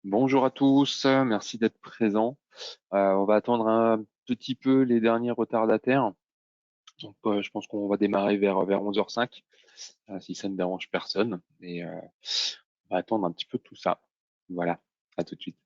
Bonjour à tous, merci d'être présents. On va attendre un petit peu les derniers retardataires. Donc, je pense qu'on va démarrer vers 11h05, si ça ne dérange personne. Et on va attendre un petit peu tout ça. Voilà, à tout de suite.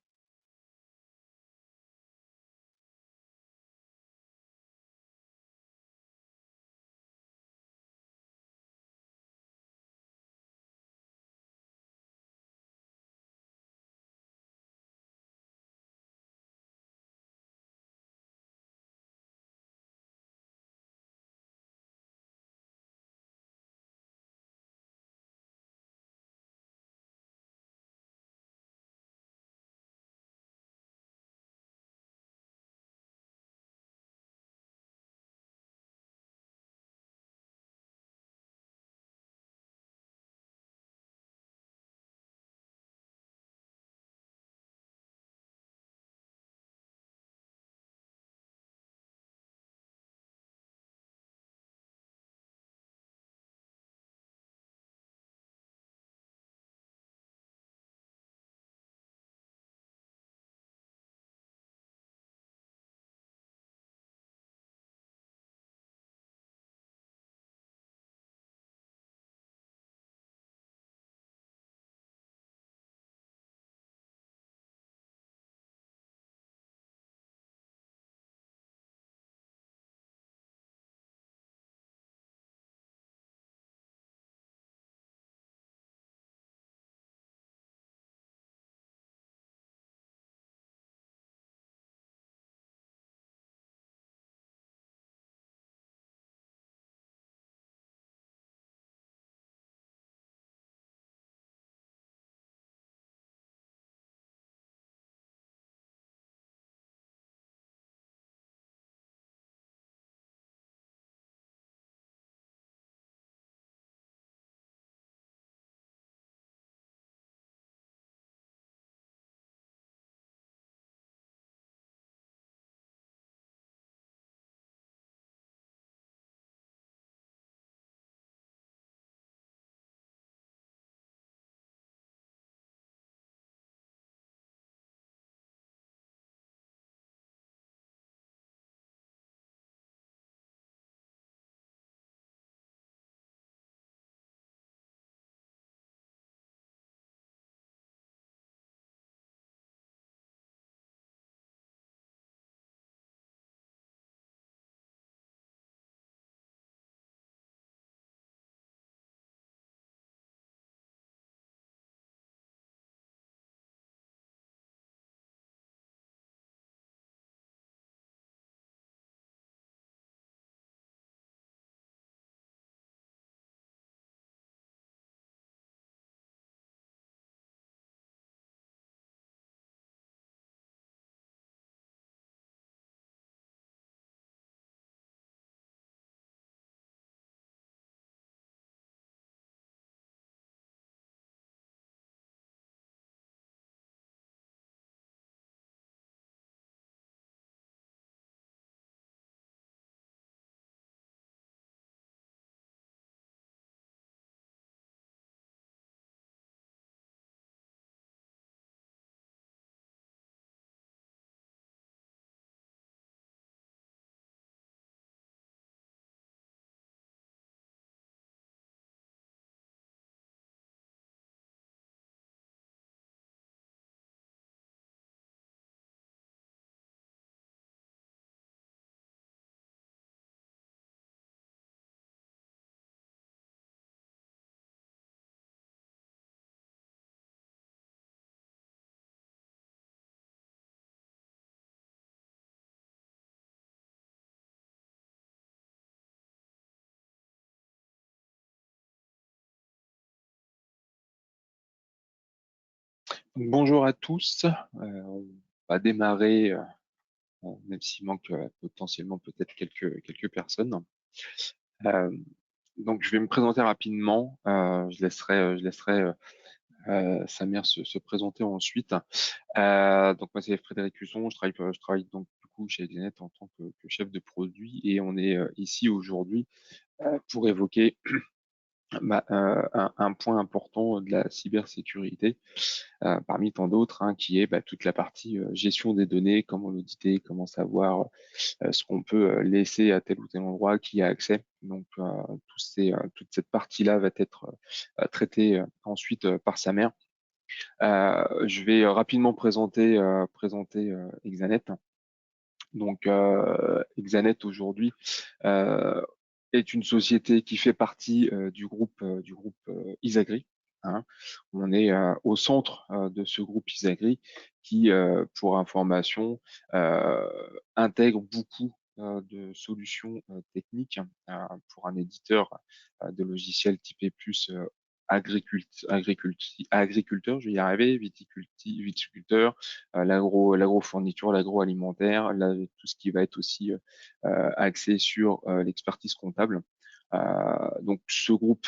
Bonjour à tous. On va démarrer, même s'il manque potentiellement peut-être quelques personnes. Euh, donc, je vais me présenter rapidement. Je laisserai Samir se présenter ensuite. Donc moi c'est Frédéric Husson, je travaille donc du coup chez Edenet en tant que chef de produit et on est ici aujourd'hui pour évoquer un point important de la cybersécurité, parmi tant d'autres, hein, qui est toute la partie gestion des données, comment l'auditer, comment savoir ce qu'on peut laisser à tel ou tel endroit, qui a accès. Donc, toute cette partie-là va être traitée ensuite par sa mère. Je vais rapidement présenter Exanet. Donc, Exanet aujourd'hui euh, est une société qui fait partie du groupe Isagri. Hein. On est au centre de ce groupe Isagri qui, pour information, euh, intègre beaucoup de solutions techniques pour un éditeur de logiciels typé plus agriculteur, je vais y arriver, viticulteur, l'agrofourniture, l'agroalimentaire, tout ce qui va être aussi axé sur l'expertise comptable. Donc, ce groupe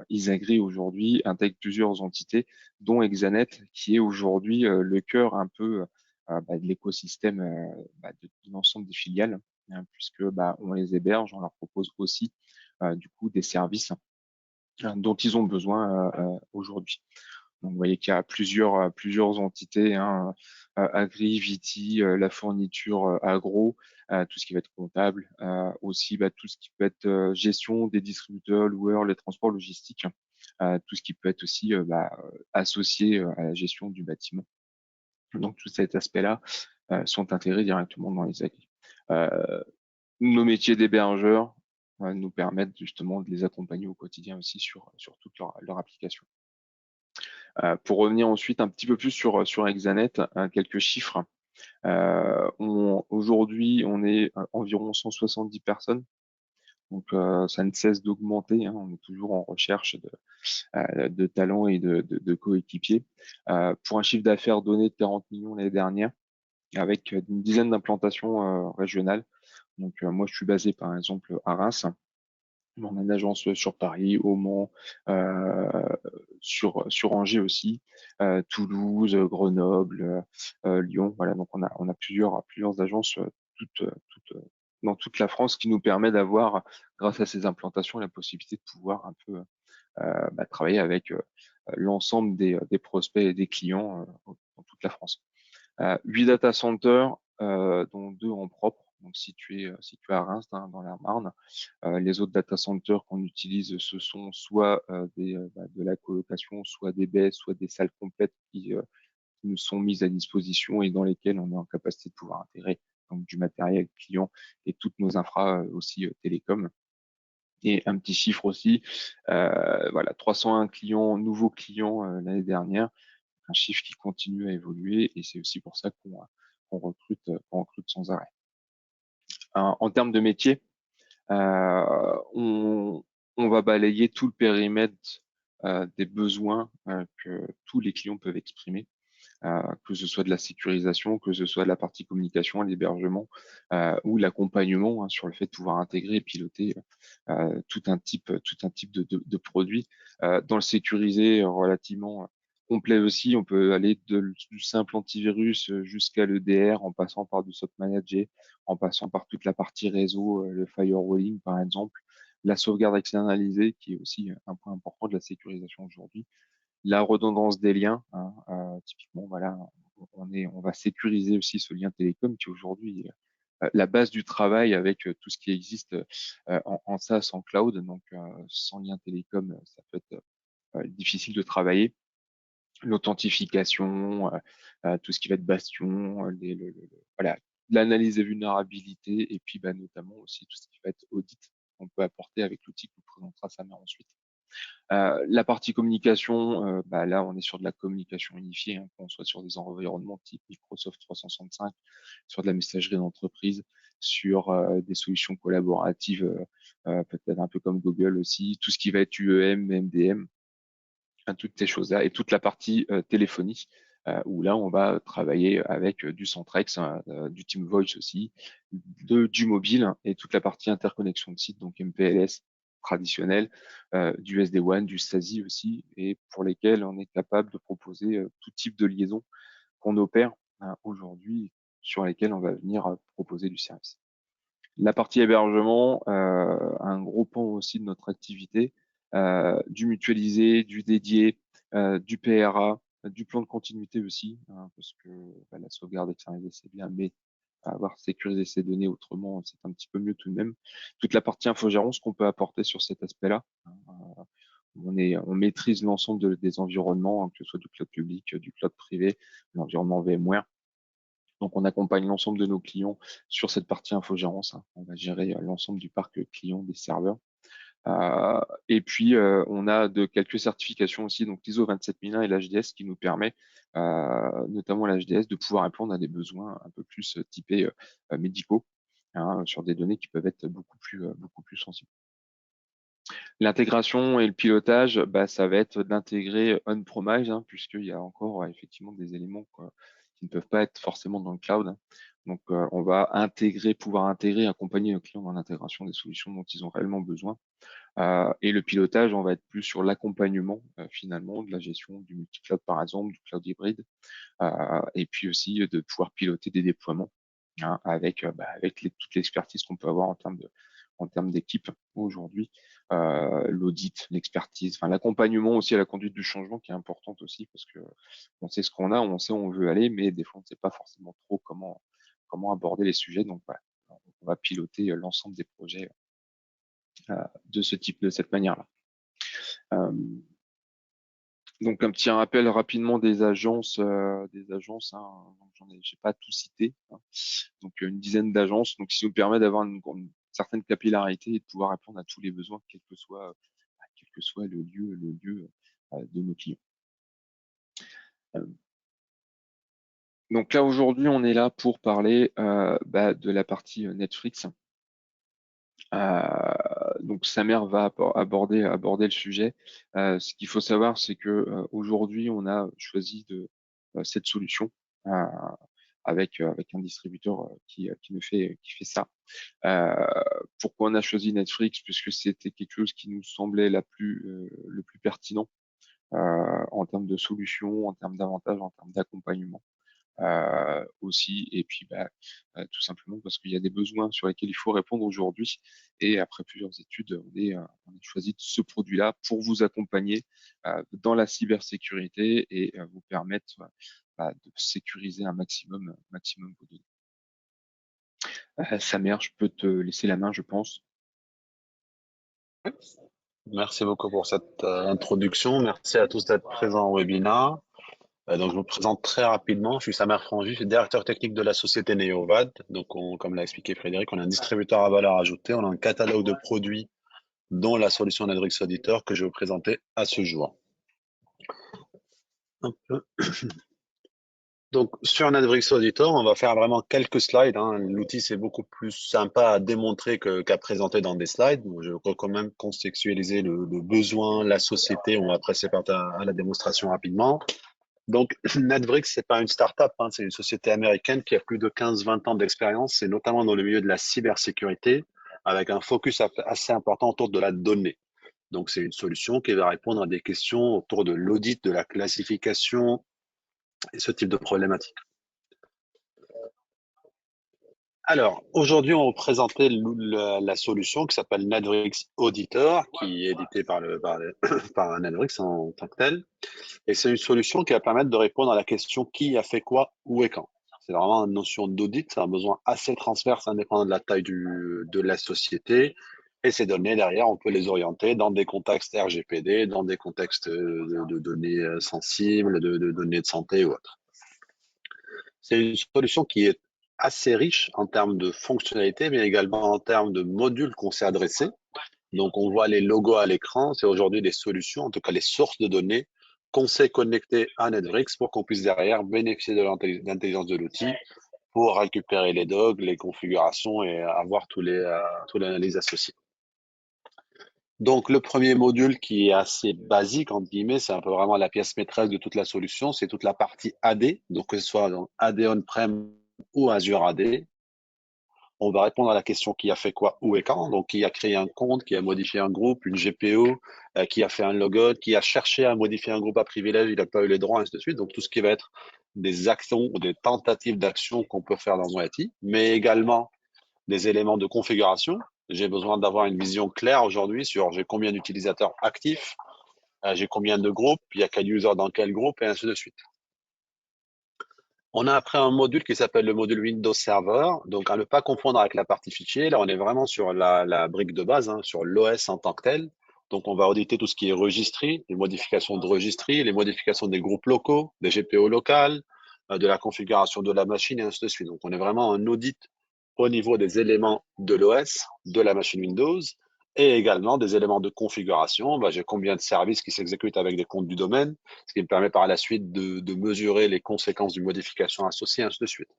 Isagri aujourd'hui intègre plusieurs entités, dont Exanet, qui est aujourd'hui le cœur un peu de l'écosystème de l'ensemble des filiales, hein, puisque on les héberge, on leur propose aussi du coup des services dont ils ont besoin aujourd'hui. Donc, vous voyez qu'il y a plusieurs entités, hein, agri, viti, la fourniture agro, tout ce qui va être comptable, aussi tout ce qui peut être gestion des distributeurs, loueurs, les transports logistiques, tout ce qui peut être aussi associé à la gestion du bâtiment. Donc, tout cet aspect-là sont intégrés directement dans les agri. Nos métiers d'hébergeurs nous permettent justement de les accompagner au quotidien aussi sur toute leur application. Pour revenir ensuite un petit peu plus sur Exanet, quelques chiffres. Aujourd'hui, on est environ 170 personnes, donc ça ne cesse d'augmenter. Hein, on est toujours en recherche de talents et de coéquipiers. Pour un chiffre d'affaires donné de 40 millions l'année dernière, avec une dizaine d'implantations régionales. Donc moi, je suis basé par exemple à Reims. On a une agence sur Paris, au Mans, sur Angers aussi, Toulouse, Grenoble, Lyon. Voilà, donc on a plusieurs agences dans toute la France qui nous permet d'avoir, grâce à ces implantations, la possibilité de pouvoir un peu travailler avec l'ensemble des prospects et des clients dans toute la France. 8 data centers, dont 2 en propre, donc situés à Reims, dans la Marne. Les autres data centers qu'on utilise, ce sont soit de la colocation, soit des baies, soit des salles complètes qui nous sont mises à disposition et dans lesquelles on est en capacité de pouvoir intégrer donc du matériel client et toutes nos infras aussi télécom. Et un petit chiffre aussi, voilà, 301 clients, nouveaux clients l'année dernière, un chiffre qui continue à évoluer et c'est aussi pour ça qu'on recrute sans arrêt. En termes de métier, on va balayer tout le périmètre des besoins que tous les clients peuvent exprimer, que ce soit de la sécurisation, que ce soit de la partie communication, l'hébergement ou l'accompagnement, hein, sur le fait de pouvoir intégrer et piloter tout un type de produit. Dans le sécurisé relativement complet aussi, on peut aller du simple antivirus jusqu'à l'EDR, en passant par du SOC manager, en passant par toute la partie réseau, le firewalling par exemple, la sauvegarde externalisée qui est aussi un point important de la sécurisation aujourd'hui, la redondance des liens, hein, typiquement, voilà, on va sécuriser aussi ce lien télécom qui aujourd'hui est la base du travail avec tout ce qui existe en SaaS, en cloud. Donc, sans lien télécom, ça peut être difficile de travailler. L'authentification, tout ce qui va être bastion, voilà, l'analyse des vulnérabilités et puis notamment aussi tout ce qui va être audit qu'on peut apporter avec l'outil que vous présentera Samir ensuite. La partie communication, là, on est sur de la communication unifiée, hein, qu'on soit sur des environnements type Microsoft 365, sur de la messagerie d'entreprise, sur des solutions collaboratives, peut-être un peu comme Google aussi, tout ce qui va être UEM, MDM, hein, toutes ces choses-là, et toute la partie téléphonie, où là, on va travailler avec du Centrex, hein, du Team Voice aussi, du mobile et toute la partie interconnexion de site, donc MPLS traditionnel, du SD-WAN, du SASI aussi, et pour lesquels on est capable de proposer tout type de liaison qu'on opère aujourd'hui, sur lesquelles on va venir proposer du service. La partie hébergement, un gros pan aussi de notre activité, du mutualisé, du dédié, du PRA, du plan de continuité aussi, hein, parce que la sauvegarde externalisée c'est bien, mais avoir sécurisé ces données autrement, c'est un petit peu mieux tout de même. Toute la partie infogérance qu'on peut apporter sur cet aspect-là. On maîtrise l'ensemble des environnements, hein, que ce soit du cloud public, du cloud privé, l'environnement VMware. Donc, on accompagne l'ensemble de nos clients sur cette partie infogérance, hein. On va gérer l'ensemble du parc client des serveurs. Et puis, on a quelques certifications aussi, donc l'ISO 27001 et l'HDS qui nous permet, notamment l'HDS, de pouvoir répondre à des besoins un peu plus typés médicaux, hein, sur des données qui peuvent être beaucoup plus sensibles. L'intégration et le pilotage, ça va être d'intégrer on-premise, hein, puisqu'il y a encore effectivement des éléments qui ne peuvent pas être forcément dans le cloud, hein. Donc, on va pouvoir intégrer, accompagner nos clients dans l'intégration des solutions dont ils ont réellement besoin. Et le pilotage, on va être plus sur l'accompagnement finalement de la gestion du multi-cloud par exemple, du cloud hybride, et puis aussi de pouvoir piloter des déploiements, hein, avec toute l'expertise qu'on peut avoir en termes d'équipe aujourd'hui, l'audit, l'expertise, enfin l'accompagnement aussi à la conduite du changement qui est importante aussi parce que on sait ce qu'on a, on sait où on veut aller, mais des fois on ne sait pas forcément trop comment aborder les sujets. Donc voilà, on va piloter l'ensemble des projets de ce type, de cette manière-là. Donc un petit rappel rapidement des agences, hein, j'ai pas tout cité, hein. Donc une dizaine d'agences, donc qui nous permet d'avoir une certaine capillarité et de pouvoir répondre à tous les besoins, quel que soit le lieu de nos clients. Donc là aujourd'hui, on est là pour parler de la partie Netflix. Donc Samer va aborder le sujet. Ce qu'il faut savoir, c'est que aujourd'hui, on a choisi cette solution avec un distributeur qui fait ça. Pourquoi on a choisi Netflix? Puisque c'était quelque chose qui nous semblait le plus pertinent en termes de solutions, en termes d'avantages, en termes d'accompagnement. Aussi, et puis tout simplement parce qu'il y a des besoins sur lesquels il faut répondre aujourd'hui, et après plusieurs études, on a choisi ce produit-là pour vous accompagner dans la cybersécurité et vous permettre de sécuriser un maximum vos données. Samer, je peux te laisser la main, je pense. Merci beaucoup pour cette introduction. Merci à tous d'être présents au webinaire. Donc, je me présente très rapidement. Je suis Samer Frangi, je suis directeur technique de la société Neovad. Donc, comme l'a expliqué Frédéric, on est un distributeur à valeur ajoutée. On a un catalogue de produits, dont la solution Nadrix Auditor que je vais vous présenter à ce jour. Un peu. Donc, sur Nadrix Auditor, on va faire vraiment quelques slides, hein. L'outil, c'est beaucoup plus sympa à démontrer qu'à présenter dans des slides. Donc, je vais quand même contextualiser le besoin, la société. On va passer à la démonstration rapidement. Donc, Netbrix, c'est pas une start-up, hein, c'est une société américaine qui a plus de 15-20 ans d'expérience, et notamment dans le milieu de la cybersécurité, avec un focus assez important autour de la donnée. Donc, c'est une solution qui va répondre à des questions autour de l'audit, de la classification et ce type de problématiques. Alors, aujourd'hui, on va présenter la solution qui s'appelle Nadrix Auditor, qui est éditée par Nadrix en tant que tel. Et c'est une solution qui va permettre de répondre à la question qui a fait quoi, où et quand. C'est vraiment une notion d'audit, c'est un besoin assez transverse, indépendant de la taille de la société. Et ces données, derrière, on peut les orienter dans des contextes RGPD, dans des contextes de données sensibles, de données de santé ou autres. C'est une solution qui est assez riche en termes de fonctionnalités, mais également en termes de modules qu'on s'est adressés. Donc, on voit les logos à l'écran. C'est aujourd'hui des solutions, en tout cas les sources de données, qu'on sait connecter à Netbrix pour qu'on puisse derrière bénéficier de l'intelligence de l'outil pour récupérer les docs, les configurations et avoir toute l'analyse associée. Donc, le premier module qui est assez basique, entre guillemets, c'est un peu vraiment la pièce maîtresse de toute la solution, c'est toute la partie AD. Donc, que ce soit dans AD on-prem ou Azure AD, on va répondre à la question qui a fait quoi, où et quand. Donc, qui a créé un compte, qui a modifié un groupe, une GPO, qui a fait un logout, qui a cherché à modifier un groupe à privilège, il n'a pas eu les droits, ainsi de suite. Donc, tout ce qui va être des actions ou des tentatives d'action qu'on peut faire dans OIT, mais également des éléments de configuration. J'ai besoin d'avoir une vision claire aujourd'hui sur j'ai combien d'utilisateurs actifs, j'ai combien de groupes, il y a quel user dans quel groupe, et ainsi de suite. On a après un module qui s'appelle le module Windows Server. Donc, à ne pas confondre avec la partie fichier. Là, on est vraiment sur la brique de base, hein, sur l'OS en tant que tel. Donc, on va auditer tout ce qui est registry, les modifications de registry, les modifications des groupes locaux, des GPO locales, de la configuration de la machine et ainsi de suite. Donc, on est vraiment un audit au niveau des éléments de l'OS, de la machine Windows, et également des éléments de configuration. J'ai combien de services qui s'exécutent avec des comptes du domaine, ce qui me permet par la suite de mesurer les conséquences d'une modification associée, ainsi de suite.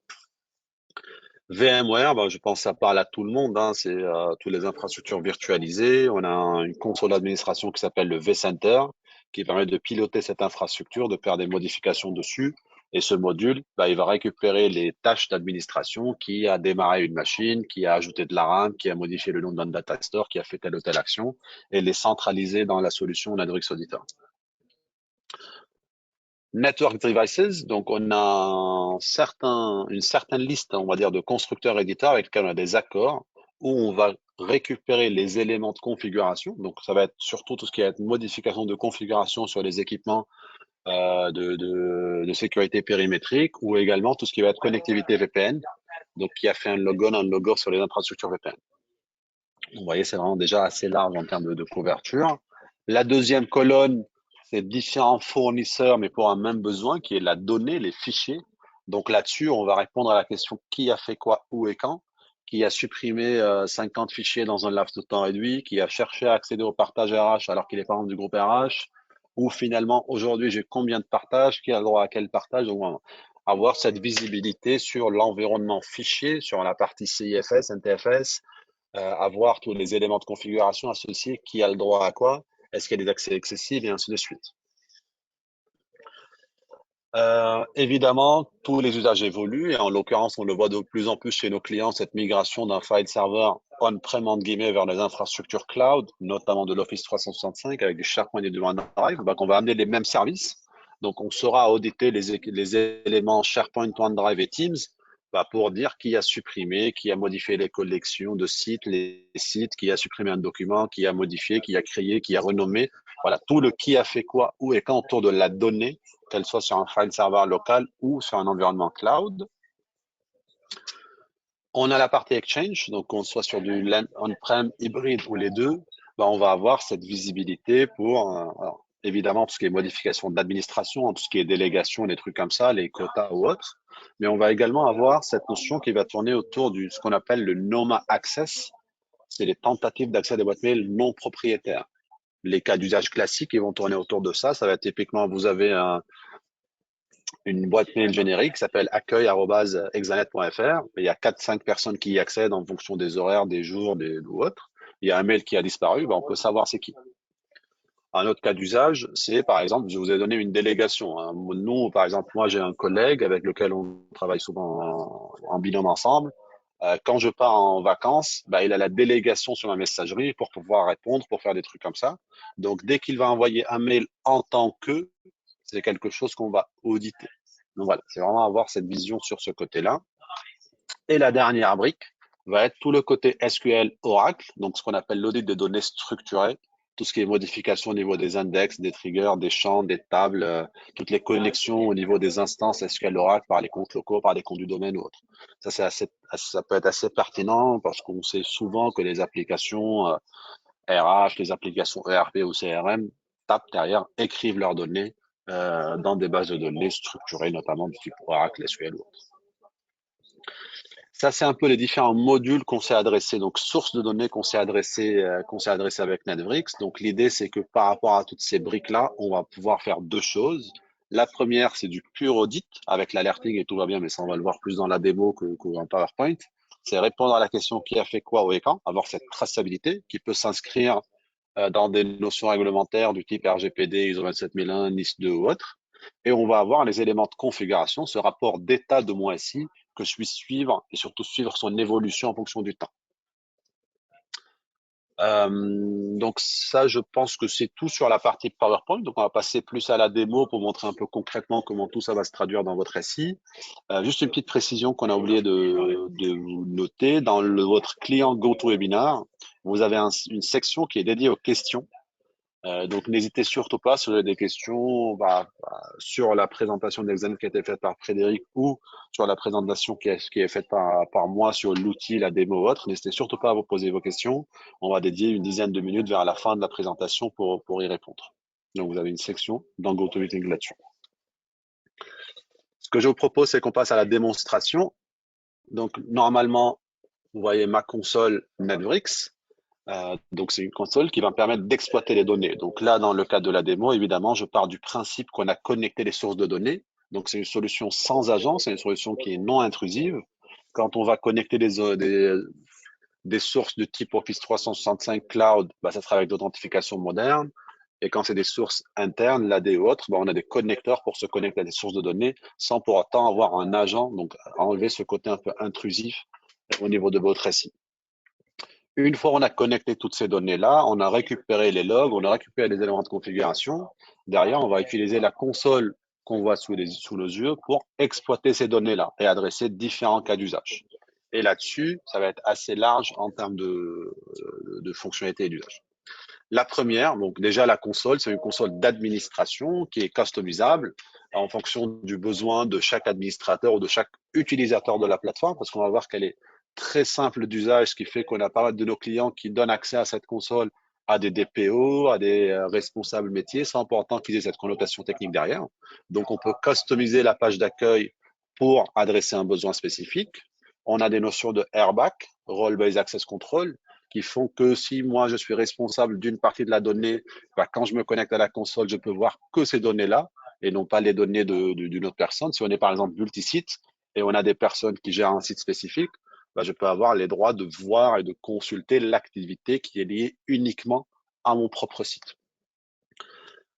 VMware, je pense que ça parle à tout le monde, hein, c'est toutes les infrastructures virtualisées. On a une console d'administration qui s'appelle le vCenter, qui permet de piloter cette infrastructure, de faire des modifications dessus. Et ce module, il va récupérer les tâches d'administration, qui a démarré une machine, qui a ajouté de la RAM, qui a modifié le nom d'un data store, qui a fait telle ou telle action, et les centraliser dans la solution Nadrix Auditor. Network Devices, donc on a une certaine liste, on va dire, de constructeurs éditeurs avec lesquels on a des accords où on va récupérer les éléments de configuration. Donc ça va être surtout tout ce qui va être modification de configuration sur les équipements de sécurité périmétrique, ou également tout ce qui va être connectivité VPN, donc qui a fait un logon, un logo sur les infrastructures VPN. Vous voyez, c'est vraiment déjà assez large en termes de couverture. La deuxième colonne, c'est différents fournisseurs, mais pour un même besoin, qui est la donnée, les fichiers. Donc là-dessus, on va répondre à la question qui a fait quoi, où et quand, qui a supprimé 50 fichiers dans un laps de temps réduit, qui a cherché à accéder au partage RH alors qu'il est pas membre du groupe RH, ou finalement, aujourd'hui, j'ai combien de partages, qui a le droit à quel partage. Donc, avoir cette visibilité sur l'environnement fichier, sur la partie CIFS, NTFS, avoir tous les éléments de configuration associés, qui a le droit à quoi, est-ce qu'il y a des accès excessifs, et ainsi de suite. Évidemment, tous les usages évoluent, et en l'occurrence, on le voit de plus en plus chez nos clients, cette migration d'un file server on-prem entre guillemets vers les infrastructures cloud, notamment de l'Office 365 avec du SharePoint et du OneDrive, qu'on va amener les mêmes services. Donc, on saura auditer les éléments SharePoint, OneDrive et Teams, pour dire qui a supprimé, qui a modifié les collections de sites, les sites, qui a supprimé un document, qui a modifié, qui a créé, qui a renommé. Voilà, tout le qui a fait quoi, où et quand autour de la donnée, qu'elle soit sur un file server local ou sur un environnement cloud. On a la partie Exchange, donc qu'on soit sur du on-prem, hybride ou les deux, on va avoir cette visibilité pour, alors, évidemment, tout ce qui est modification de l'administration, tout ce qui est délégation, des trucs comme ça, les quotas ou autres. Mais on va également avoir cette notion qui va tourner autour de ce qu'on appelle le NOMA Access. C'est les tentatives d'accès à des boîtes mail non propriétaires. Les cas d'usage classiques qui vont tourner autour de ça, ça va être typiquement, vous avez une boîte mail générique qui s'appelle accueil@exanet.fr. Il y a 4-5 personnes qui y accèdent en fonction des horaires, des jours, ou autres. Il y a un mail qui a disparu, on peut savoir c'est qui. Un autre cas d'usage, c'est par exemple, je vous ai donné une délégation, hein. Nous, par exemple, moi, j'ai un collègue avec lequel on travaille souvent en binôme ensemble. Quand je pars en vacances, il a la délégation sur ma messagerie pour pouvoir répondre, pour faire des trucs comme ça. Donc, dès qu'il va envoyer un mail en tant que, c'est quelque chose qu'on va auditer. Donc voilà, c'est vraiment avoir cette vision sur ce côté-là. Et la dernière brique va être tout le côté SQL Oracle, donc ce qu'on appelle l'audit des données structurées, tout ce qui est modification au niveau des index, des triggers, des champs, des tables, toutes les connexions au niveau des instances SQL Oracle par les comptes locaux, par les comptes du domaine ou autres. Ça peut être assez pertinent parce qu'on sait souvent que les applications RH, les applications ERP ou CRM tapent derrière, écrivent leurs données dans des bases de données structurées, notamment du type Oracle, SQL ou autre. Ça, c'est un peu les différents modules qu'on s'est adressés, donc sources de données qu'on s'est adressé avec Netvrix. Donc l'idée, c'est que par rapport à toutes ces briques-là, on va pouvoir faire deux choses. La première, c'est du pur audit avec l'alerting et tout va bien, mais ça, on va le voir plus dans la démo qu'en PowerPoint. C'est répondre à la question qui a fait quoi au et quand, avoir cette traçabilité qui peut s'inscrire dans des notions réglementaires du type RGPD, ISO 27001, NIS2 ou autre. Et on va avoir les éléments de configuration, ce rapport d'état de mon SI que je puisse suivre et surtout suivre son évolution en fonction du temps. Donc ça, je pense que c'est tout sur la partie PowerPoint. Donc on va passer plus à la démo pour montrer un peu concrètement comment tout ça va se traduire dans votre SI. Juste une petite précision qu'on a oublié de vous noter. Dans votre client GoToWebinar, vous avez une section qui est dédiée aux questions. Donc n'hésitez surtout pas si vous avez des questions sur la présentation de l'examen qui a été faite par Frédéric ou sur la présentation qui est faite par moi sur l'outil, la démo ou autre. N'hésitez surtout pas à vous poser vos questions. On va dédier une dizaine de minutes vers la fin de la présentation pour y répondre. Donc vous avez une section dans GoToMeeting là-dessus. Ce que je vous propose, c'est qu'on passe à la démonstration. Donc normalement, vous voyez ma console Netflix. Donc c'est une console qui va me permettre d'exploiter les données. Donc là, dans le cadre de la démo, évidemment, je pars du principe qu'on a connecté les sources de données. Donc c'est une solution sans agent, c'est une solution qui est non intrusive. Quand on va connecter des sources de type Office 365 Cloud, ça sera avec d'authentification moderne. Et quand c'est des sources internes, l'AD ou autres, on a des connecteurs pour se connecter à des sources de données sans pour autant avoir un agent, donc enlever ce côté un peu intrusif au niveau de votre SI. Une fois on a connecté toutes ces données-là, on a récupéré les logs, on a récupéré les éléments de configuration. Derrière, on va utiliser la console qu'on voit sous nos yeux pour exploiter ces données-là et adresser différents cas d'usage. Et là-dessus, ça va être assez large en termes de fonctionnalités et d'usage. La première, donc déjà la console, c'est une console d'administration qui est customisable en fonction du besoin de chaque administrateur ou de chaque utilisateur de la plateforme, parce qu'on va voir qu'elle est très simple d'usage, ce qui fait qu'on a pas mal de nos clients qui donnent accès à cette console à des DPO, à des responsables métiers, sans pour autant qu'ils aient cette connotation technique derrière. Donc, on peut customiser la page d'accueil pour adresser un besoin spécifique. On a des notions de RBAC, Role-Based Access Control, qui font que si moi je suis responsable d'une partie de la donnée, quand je me connecte à la console, je peux voir que ces données-là et non pas les données d'une autre personne. Si on est par exemple multisite et on a des personnes qui gèrent un site spécifique, je peux avoir les droits de voir et de consulter l'activité qui est liée uniquement à mon propre site.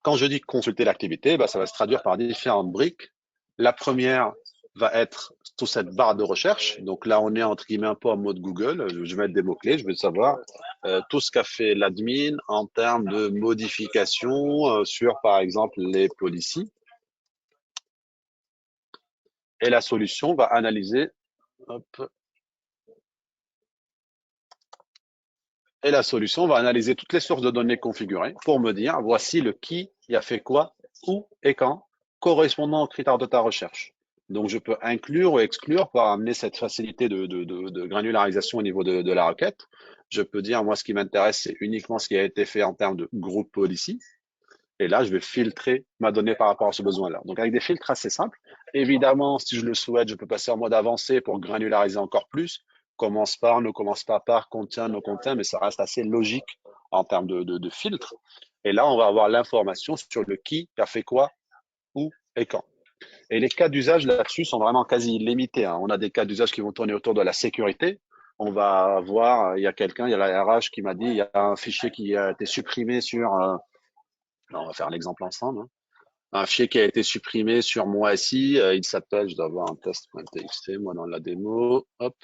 Quand je dis consulter l'activité, ça va se traduire par différentes briques. La première va être sous cette barre de recherche. Donc là, on est entre guillemets un peu en mode Google. Je vais mettre des mots-clés, je veux savoir tout ce qu'a fait l'admin en termes de modifications sur, par exemple, les policies. Et la solution va analyser, toutes les sources de données configurées pour me dire, voici le qui a fait quoi, où et quand, correspondant aux critères de ta recherche. Donc, je peux inclure ou exclure pour amener cette facilité de granularisation au niveau de la requête. Je peux dire, moi, ce qui m'intéresse, c'est uniquement ce qui a été fait en termes de groupe policy. Et là, je vais filtrer ma donnée par rapport à ce besoin-là. Donc, avec des filtres assez simples. Évidemment, si je le souhaite, je peux passer en mode avancé pour granulariser encore plus. Commence par, ne commence pas par, contient, ne contient, mais ça reste assez logique en termes de filtre. Et là, on va avoir l'information sur le qui a fait quoi, où et quand. Et les cas d'usage là-dessus sont vraiment quasi limités. On a des cas d'usage qui vont tourner autour de la sécurité. On va voir, il y a la RH qui m'a dit, il y a un fichier qui a été supprimé sur, on va faire l'exemple ensemble. Un fichier qui a été supprimé sur mon SI, il s'appelle, je dois avoir un test.txt, moi dans la démo, hop.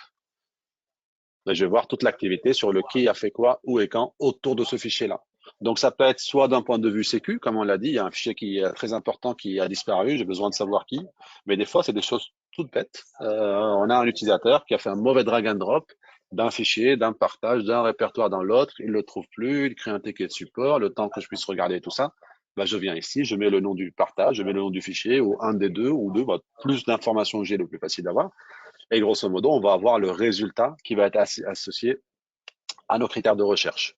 Là, je vais voir toute l'activité sur le qui a fait quoi, où et quand autour de ce fichier-là. Donc, ça peut être soit d'un point de vue sécu, comme on l'a dit, il y a un fichier qui est très important qui a disparu, j'ai besoin de savoir qui. Mais des fois, c'est des choses toutes bêtes. On a un utilisateur qui a fait un mauvais drag and drop d'un fichier, d'un partage, d'un répertoire dans l'autre, il ne le trouve plus, il crée un ticket de support, le temps que je puisse regarder tout ça, je viens ici, je mets le nom du partage, je mets le nom du fichier, ou un des deux, ou deux, plus d'informations que j'ai, le plus facile d'avoir. Et grosso modo, on va avoir le résultat qui va être associé à nos critères de recherche.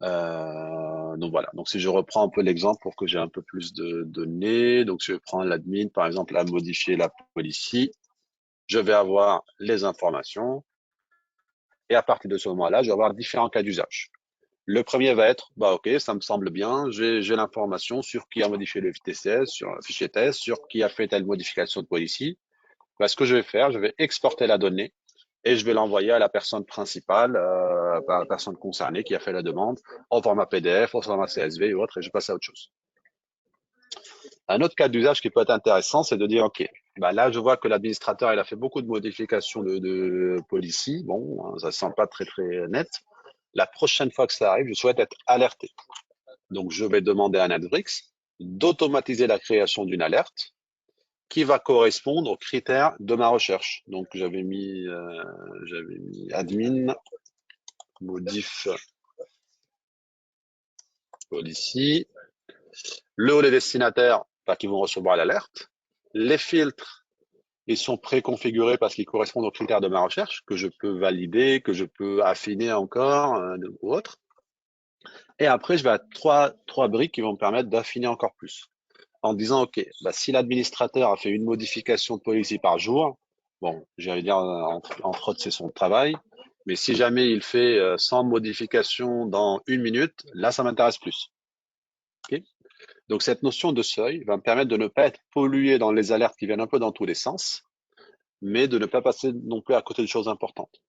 Donc voilà. Donc si je reprends un peu l'exemple pour que j'ai un peu plus de données, donc je prends l'admin par exemple à modifier la policy, je vais avoir les informations et à partir de ce moment-là, je vais avoir différents cas d'usage. Le premier va être, ok, ça me semble bien, j'ai l'information sur qui a modifié le TCS, sur le fichier test, sur qui a fait telle modification de policy. Ce que je vais faire, je vais exporter la donnée et je vais l'envoyer à la personne principale, à la personne concernée qui a fait la demande, en format PDF, en format CSV ou autre, et je passe à autre chose. Un autre cas d'usage qui peut être intéressant, c'est de dire, OK, là, je vois que l'administrateur, il a fait beaucoup de modifications de policy. Bon, ça ne sent pas très, très net. la prochaine fois que ça arrive, je souhaite être alerté. Donc, je vais demander à Netflix d'automatiser la création d'une alerte qui va correspondre aux critères de ma recherche. Donc, j'avais mis admin, modif policy, le ou les destinataires qui vont recevoir l'alerte, les filtres, ils sont préconfigurés parce qu'ils correspondent aux critères de ma recherche, que je peux valider, que je peux affiner encore, ou autre. Et après, je vais à trois briques qui vont me permettre d'affiner encore plus. En disant, OK, bah, si l'administrateur a fait une modification de policy par jour, bon, j'allais dire, entre autres, c'est son travail, mais si jamais il fait 100 modifications dans une minute, là, ça m'intéresse plus. OK. Donc, cette notion de seuil va me permettre de ne pas être pollué dans les alertes qui viennent un peu dans tous les sens, mais de ne pas passer non plus à côté de choses importantes.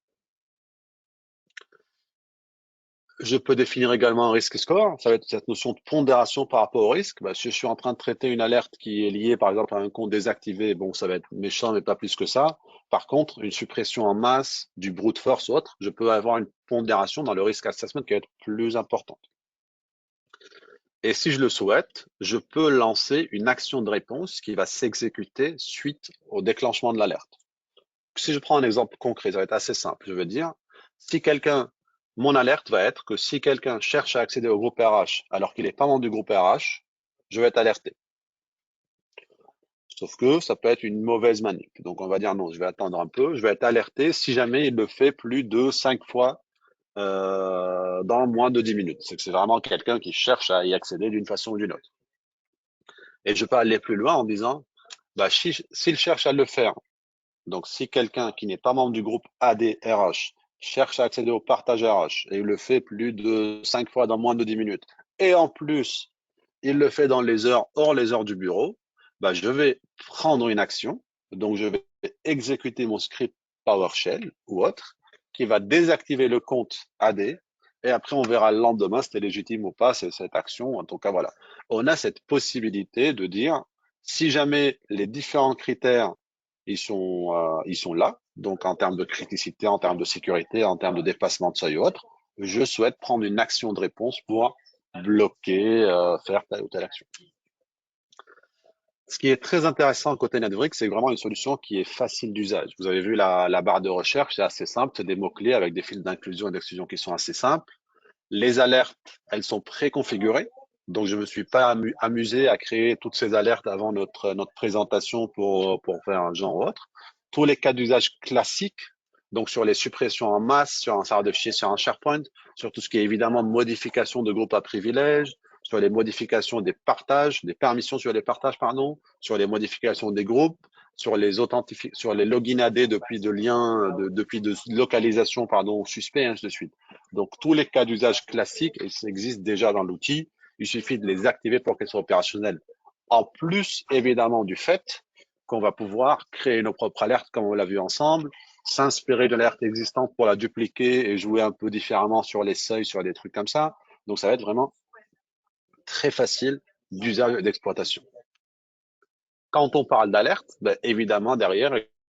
Je peux définir également un risque score. Ça va être cette notion de pondération par rapport au risque. Bah, si je suis en train de traiter une alerte qui est liée, par exemple, à un compte désactivé, bon, ça va être méchant, mais pas plus que ça. Par contre, une suppression en masse, du brute force ou autre, je peux avoir une pondération dans le risk assessment qui va être plus importante. Et si je le souhaite, je peux lancer une action de réponse qui va s'exécuter suite au déclenchement de l'alerte. Si je prends un exemple concret, ça va être assez simple. Je veux dire, si quelqu'un, mon alerte va être que si quelqu'un cherche à accéder au groupe RH alors qu'il n'est pas membre du groupe RH, je vais être alerté. Sauf que ça peut être une mauvaise manip. Donc on va dire non, je vais attendre un peu. Je vais être alerté si jamais il le fait plus de 5 fois dans moins de 10 minutes. C'est que c'est vraiment quelqu'un qui cherche à y accéder d'une façon ou d'une autre. Et je peux aller plus loin en disant, bah, s'il cherche à le faire, donc si quelqu'un qui n'est pas membre du groupe ADRH cherche à accéder au partage RH et il le fait plus de 5 fois dans moins de 10 minutes, et en plus, il le fait dans les heures hors les heures du bureau, bah, je vais prendre une action, donc je vais exécuter mon script PowerShell ou autre, qui va désactiver le compte AD, et après on verra le lendemain si c'était légitime ou pas cette action. En tout cas, voilà. On a cette possibilité de dire, si jamais les différents critères ils sont là. Donc, en termes de criticité, en termes de sécurité, en termes de dépassement de seuil ou autre, je souhaite prendre une action de réponse pour bloquer, faire telle ou telle action. Ce qui est très intéressant côté Netflix, c'est vraiment une solution qui est facile d'usage. Vous avez vu la barre de recherche, c'est assez simple, c'est des mots-clés avec des fils d'inclusion et d'exclusion qui sont assez simples. Les alertes, elles sont préconfigurées. Donc, je me suis pas amusé à créer toutes ces alertes avant notre présentation pour faire un genre ou autre. Tous les cas d'usage classiques, donc sur les suppressions en masse, sur un serveur de fichiers, sur un SharePoint, sur tout ce qui est évidemment modification de groupes à privilèges, sur les modifications des partages, des permissions sur les partages, pardon, sur les modifications des groupes, sur les sur les logins AD depuis de liens, depuis de localisation, pardon, suspect, ainsi de suite. Donc, tous les cas d'usage classiques, ils existent déjà dans l'outil. Il suffit de les activer pour qu'elles soient opérationnelles. En plus, évidemment, du fait qu'on va pouvoir créer nos propres alertes, comme on l'a vu ensemble, s'inspirer de l'alerte existante pour la dupliquer et jouer un peu différemment sur les seuils, sur des trucs comme ça. Donc, ça va être vraiment très facile d'usage et d'exploitation. Quand on parle d'alerte, ben, évidemment, derrière,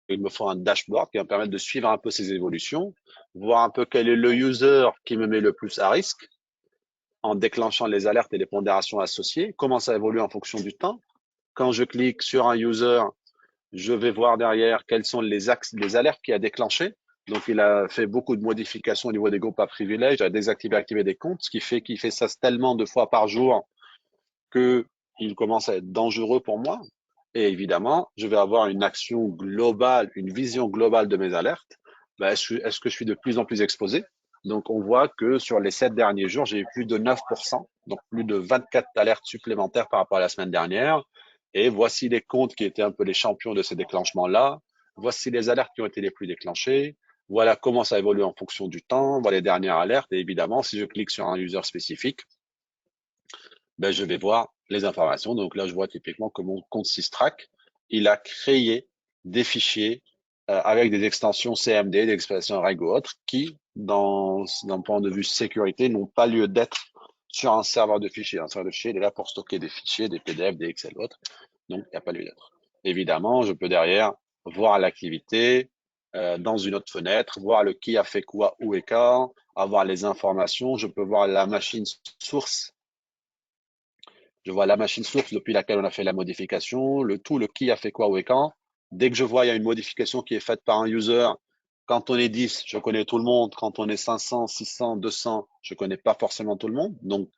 il me faut un dashboard qui va me permettre de suivre un peu ces évolutions, voir un peu quel est le user qui me met le plus à risque en déclenchant les alertes et les pondérations associées, comment ça évolue en fonction du temps. Quand je clique sur un user, je vais voir derrière quels sont les alertes qu'il a déclenchées. Donc, il a fait beaucoup de modifications au niveau des groupes à privilèges, il a désactivé et activé des comptes, ce qui fait qu'il fait ça tellement de fois par jour qu'il commence à être dangereux pour moi. Et évidemment, je vais avoir une action globale, une vision globale de mes alertes. Ben, est-ce que je suis de plus en plus exposé? Donc, on voit que sur les 7 derniers jours, j'ai eu plus de 9%, donc plus de 24 alertes supplémentaires par rapport à la semaine dernière. Et voici les comptes qui étaient un peu les champions de ces déclenchements-là. Voici les alertes qui ont été les plus déclenchées. Voilà comment ça évolue en fonction du temps. Voilà les dernières alertes. Et évidemment, si je clique sur un user spécifique, ben, je vais voir les informations. Donc là, je vois typiquement que mon compte Systrack, il a créé des fichiers avec des extensions CMD, des expressions règles ou autres, qui, d'un point de vue sécurité, n'ont pas lieu d'être sur un serveur de fichiers. Un serveur de fichiers, il est là pour stocker des fichiers, des PDF, des Excel ou autres. Donc, il n'y a pas lieu d'être. Évidemment, je peux derrière voir l'activité, dans une autre fenêtre, voir le qui a fait quoi, où et quand, avoir les informations. Je peux voir la machine source. Je vois la machine source depuis laquelle on a fait la modification, le tout, le qui a fait quoi, où et quand. Dès que je vois il y a une modification qui est faite par un user, quand on est 10, je connais tout le monde. Quand on est 500, 600, 200, je connais pas forcément tout le monde. Donc,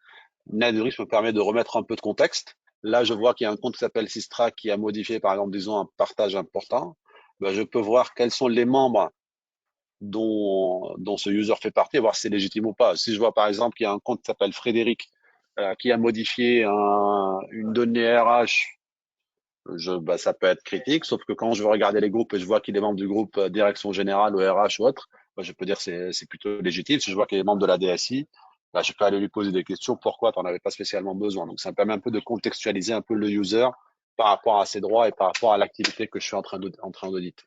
NetDrift me permet de remettre un peu de contexte. Là, je vois qu'il y a un compte qui s'appelle Sistra qui a modifié, par exemple, disons, un partage important. Ben, je peux voir quels sont les membres dont ce user fait partie et voir si c'est légitime ou pas. Si je vois, par exemple, qu'il y a un compte qui s'appelle Frédéric qui a modifié une donnée RH, bah, ça peut être critique, sauf que quand je veux regarder les groupes et je vois qu'il est membre du groupe direction générale ou RH ou autre, bah, je peux dire que c'est plutôt légitime. Si je vois qu'il est membre de la DSI, bah, je peux aller lui poser des questions. Pourquoi tu n'en avais pas spécialement besoin? Donc, ça me permet un peu de contextualiser un peu le user par rapport à ses droits et par rapport à l'activité que je suis en train d'auditer.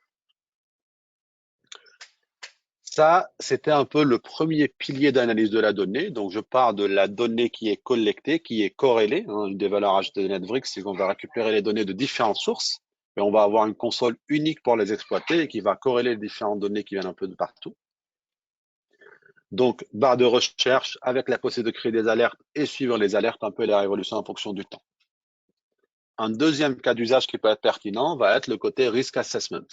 Ça, c'était un peu le premier pilier d'analyse de la donnée. Donc, je pars de la donnée qui est collectée, qui est corrélée. Une des valeurs ajoutées de Netflix, c'est qu'on va récupérer les données de différentes sources et on va avoir une console unique pour les exploiter et qui va corréler les différentes données qui viennent un peu de partout. Donc, barre de recherche avec la possibilité de créer des alertes et suivre les alertes un peu et les révolutions en fonction du temps. Un deuxième cas d'usage qui peut être pertinent va être le côté risk assessment.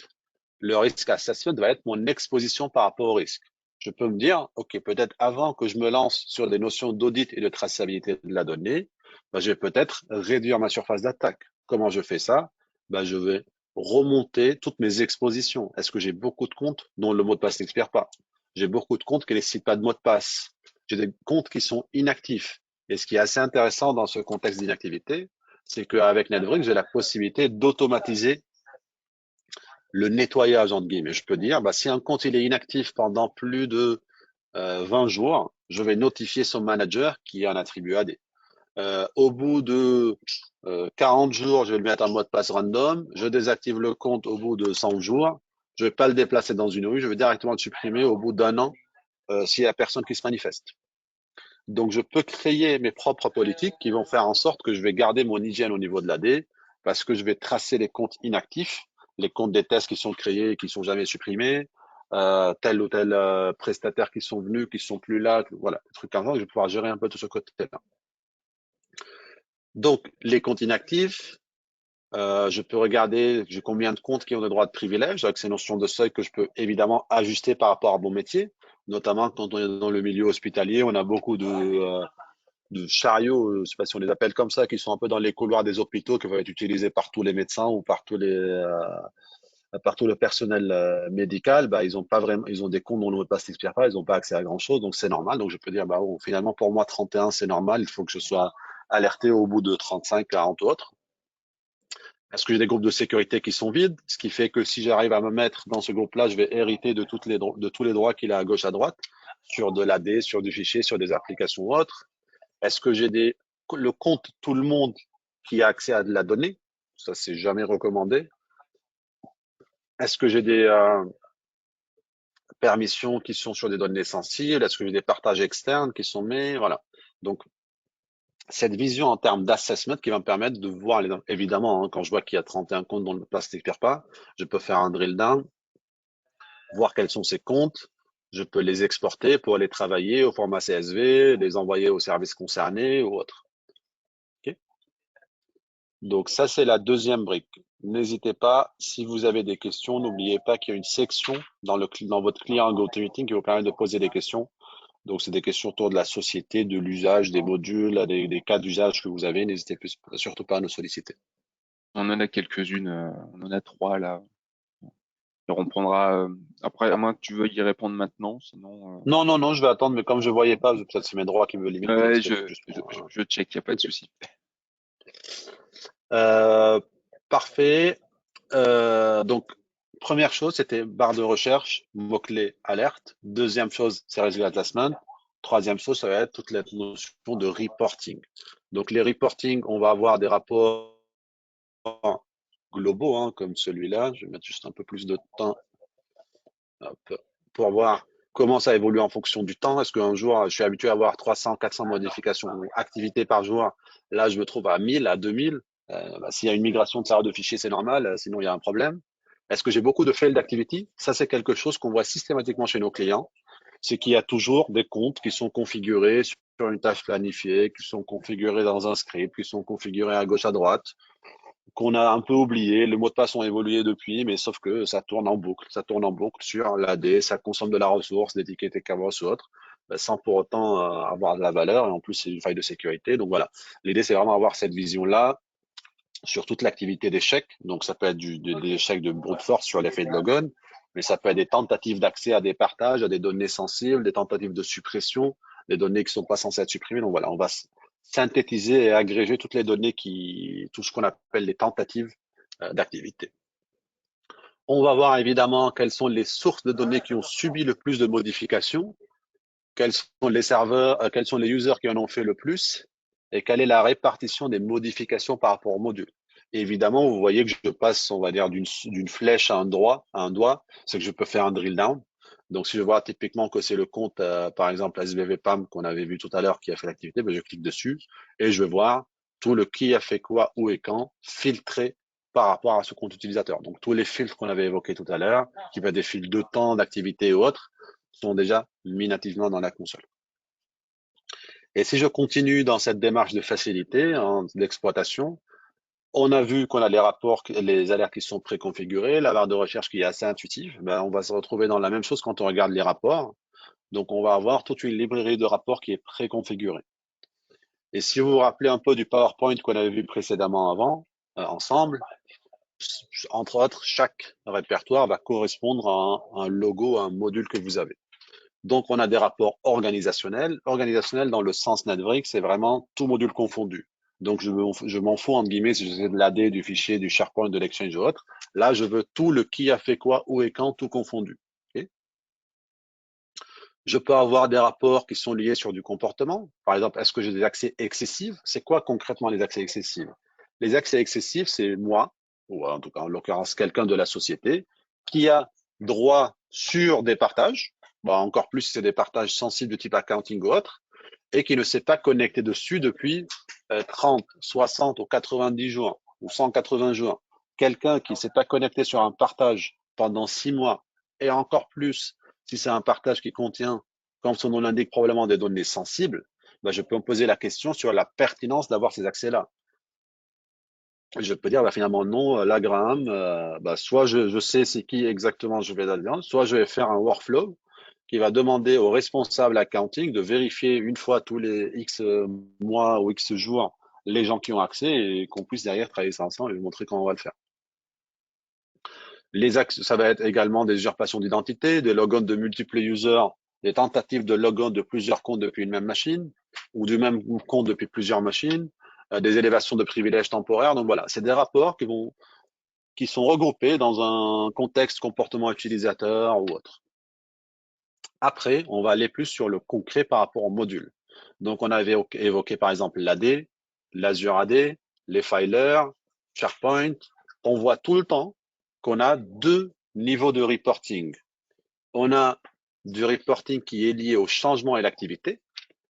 Le risk assessment va être mon exposition par rapport au risque. Je peux me dire, OK, peut-être avant que je me lance sur des notions d'audit et de traçabilité de la donnée, bah, je vais peut-être réduire ma surface d'attaque. Comment je fais ça? Bah, je vais remonter toutes mes expositions. Est-ce que j'ai beaucoup de comptes dont le mot de passe n'expire pas? J'ai beaucoup de comptes qui ne nécessitent pas de mot de passe. J'ai des comptes qui sont inactifs. Et ce qui est assez intéressant dans ce contexte d'inactivité, c'est qu'avec NetBrick, j'ai la possibilité d'automatiser le nettoyage, entre guillemets. Je peux dire, bah, si un compte il est inactif pendant plus de 20 jours, je vais notifier son manager qui est un attribut AD. Au bout de 40 jours, je vais lui mettre un mot de passe random. Je désactive le compte au bout de 100 jours. Je ne vais pas le déplacer dans une rue. Je vais directement le supprimer au bout d'un an s'il n'y a personne qui se manifeste. Donc, je peux créer mes propres politiques qui vont faire en sorte que je vais garder mon hygiène au niveau de l'AD parce que je vais tracer les comptes inactifs, les comptes des tests qui sont créés et qui sont jamais supprimés, tel ou tel prestataire qui sont venus, qui sont plus là, voilà, des trucs comme ça. Je vais pouvoir gérer un peu tout ce côté-là. Donc, les comptes inactifs, je peux regarder j'ai combien de comptes qui ont des droits de privilège avec ces notions de seuil que je peux évidemment ajuster par rapport à mon métier, notamment quand on est dans le milieu hospitalier, on a beaucoup de chariots, je ne sais pas si on les appelle comme ça, qui sont un peu dans les couloirs des hôpitaux, qui vont être utilisés par tous les médecins ou par tout le personnel médical. Bah, ils ont pas vraiment, ils ont des comptes dont le mot de passe n'expire pas, ils n'ont pas accès à grand chose, donc c'est normal. Donc je peux dire, bah, bon, finalement, pour moi, 31, c'est normal, il faut que je sois alerté au bout de 35, 40 autres. Est-ce que j'ai des groupes de sécurité qui sont vides? Ce qui fait que si j'arrive à me mettre dans ce groupe-là, je vais hériter de tous les droits qu'il a à gauche, à droite, sur de l'AD, sur du fichier, sur des applications ou autres. Est-ce que j'ai le compte tout le monde qui a accès à de la donnée? Ça, c'est jamais recommandé. Est-ce que j'ai des permissions qui sont sur des données sensibles? Est-ce que j'ai des partages externes qui sont mis? Voilà. Donc, cette vision en termes d'assessment qui va me permettre de voir, évidemment, hein, quand je vois qu'il y a 31 comptes dont le place n'expire pas, je peux faire un drill down, voir quels sont ces comptes. Je peux les exporter pour les travailler au format CSV, les envoyer aux services concernés ou autre. Okay. Donc ça, c'est la deuxième brique. N'hésitez pas, si vous avez des questions, n'oubliez pas qu'il y a une section dans votre client GoToMeeting qui vous permet de poser des questions. Donc, c'est des questions autour de la société, de l'usage, des modules, des cas d'usage que vous avez. N'hésitez surtout pas à nous solliciter. On en a quelques-unes, on en a 3 là. Et on prendra après, à moins que tu veuilles y répondre maintenant, sinon. Non, non, non, je vais attendre, mais comme je ne voyais pas, peut-être c'est mes droits qui me limitent, mais c'était juste pour. Je check, y a pas de Ok. souci. Parfait. Donc, première chose, c'était barre de recherche, mots-clés, alerte. Deuxième chose, c'est Risk Assessment. Troisième chose, ça va être toute la notion de reporting. Donc, les reporting, on va avoir des rapports globaux, hein, comme celui-là. Je vais mettre juste un peu plus de temps pour voir comment ça évolue en fonction du temps. Est-ce qu'un jour, je suis habitué à avoir 300, 400 modifications ou activités par jour. Là, je me trouve à 1000, à 2000. S'il y a une migration de serveur de fichiers, c'est normal. Sinon, il y a un problème. Est-ce que j'ai beaucoup de failed activity? Ça, c'est quelque chose qu'on voit systématiquement chez nos clients. C'est qu'il y a toujours des comptes qui sont configurés sur une tâche planifiée, qui sont configurés dans un script, qui sont configurés à gauche, à droite, qu'on a un peu oublié. Les mots de passe ont évolué depuis, mais sauf que ça tourne en boucle. Ça tourne en boucle sur l'AD, ça consomme de la ressource, des tickets TKVOS ou autre, sans pour autant avoir de la valeur. Et en plus, c'est une faille de sécurité. Donc voilà. L'idée, c'est vraiment avoir cette vision-là sur toute l'activité d'échec. Donc, ça peut être des échecs de brute force sur l'effet de logon, mais ça peut être des tentatives d'accès à des partages, à des données sensibles, des tentatives de suppression, des données qui sont pas censées être supprimées. Donc voilà, on va synthétiser et agréger toutes les données tout ce qu'on appelle les tentatives d'activité. On va voir évidemment quelles sont les sources de données qui ont subi le plus de modifications, quels sont les serveurs, quels sont les users qui en ont fait le plus, et quelle est la répartition des modifications par rapport au module. Et évidemment, vous voyez que je passe, on va dire, d'une flèche à un doigt, c'est que je peux faire un drill down. Donc, si je vois typiquement que c'est le compte, par exemple, SBV PAM qu'on avait vu tout à l'heure qui a fait l'activité, ben, je clique dessus et je vais voir tout le qui a fait quoi, où et quand, filtré par rapport à ce compte utilisateur. Donc, tous les filtres qu'on avait évoqués tout à l'heure, qui peuvent être des filtres de temps, d'activité et autres, sont déjà mis nativement dans la console. Et si je continue dans cette démarche de facilité d'exploitation, on a vu qu'on a les rapports, les alertes qui sont préconfigurées, la barre de recherche qui est assez intuitive. Ben, on va se retrouver dans la même chose quand on regarde les rapports. Donc, on va avoir toute une librairie de rapports qui est préconfigurée. Et si vous vous rappelez un peu du PowerPoint qu'on avait vu précédemment avant, ensemble, entre autres, chaque répertoire va correspondre à un logo, à un module que vous avez. Donc, on a des rapports organisationnels. Organisationnels dans le sens Netwrix, c'est vraiment tout module confondu. Donc, je m'en fous, entre guillemets, si j'ai de l'AD, du fichier, du SharePoint, de l'Exchange ou autre. Là, je veux tout le qui a fait quoi, où et quand, tout confondu. Okay. Je peux avoir des rapports qui sont liés sur du comportement. Par exemple, est-ce que j'ai des accès excessifs? C'est quoi concrètement les accès excessifs? Les accès excessifs, c'est moi, ou en tout cas, en l'occurrence, quelqu'un de la société, qui a droit sur des partages, encore plus si c'est des partages sensibles de type accounting ou autre, et qui ne s'est pas connecté dessus depuis 30, 60 ou 90 jours, ou 180 jours. Quelqu'un qui ne s'est pas connecté sur un partage pendant 6 mois, et encore plus si c'est un partage qui contient, comme son nom l'indique, probablement des données sensibles, je peux me poser la question sur la pertinence d'avoir ces accès-là. Je peux dire finalement non, là Graham, soit je sais c'est qui exactement je vais aller, soit je vais faire un workflow qui va demander au responsable accounting de vérifier une fois tous les X mois ou X jours les gens qui ont accès et qu'on puisse derrière travailler ça ensemble et vous montrer comment on va le faire. Les axes, ça va être également des usurpations d'identité, des logons de multiples users, des tentatives de logon de plusieurs comptes depuis une même machine ou du même compte depuis plusieurs machines, des élévations de privilèges temporaires. Donc voilà, c'est des rapports qui sont regroupés dans un contexte comportement utilisateur ou autre. Après, on va aller plus sur le concret par rapport au module. Donc, on avait évoqué par exemple l'AD, l'Azure AD, les filers, SharePoint. On voit tout le temps qu'on a deux niveaux de reporting. On a du reporting qui est lié au changement et l'activité.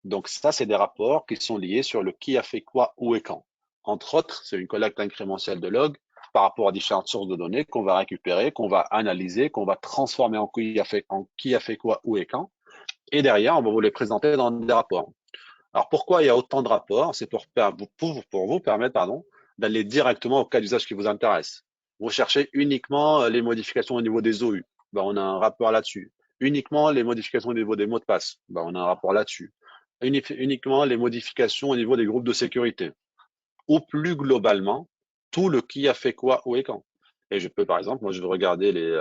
Donc, ça, c'est des rapports qui sont liés sur le qui a fait quoi, où et quand. Entre autres, c'est une collecte incrémentielle de logs par rapport à différentes sources de données qu'on va récupérer, qu'on va analyser, qu'on va transformer en qui a fait quoi, où et quand. Et derrière, on va vous les présenter dans des rapports. Alors, pourquoi il y a autant de rapports? C'est pour vous permettre, d'aller directement au cas d'usage qui vous intéresse. Vous cherchez uniquement les modifications au niveau des OU. On a un rapport là-dessus. Uniquement les modifications au niveau des mots de passe. On a un rapport là-dessus. Uniquement les modifications au niveau des groupes de sécurité. Ou plus globalement, tout le qui a fait quoi, où et quand. Et je peux, par exemple, moi, je veux regarder les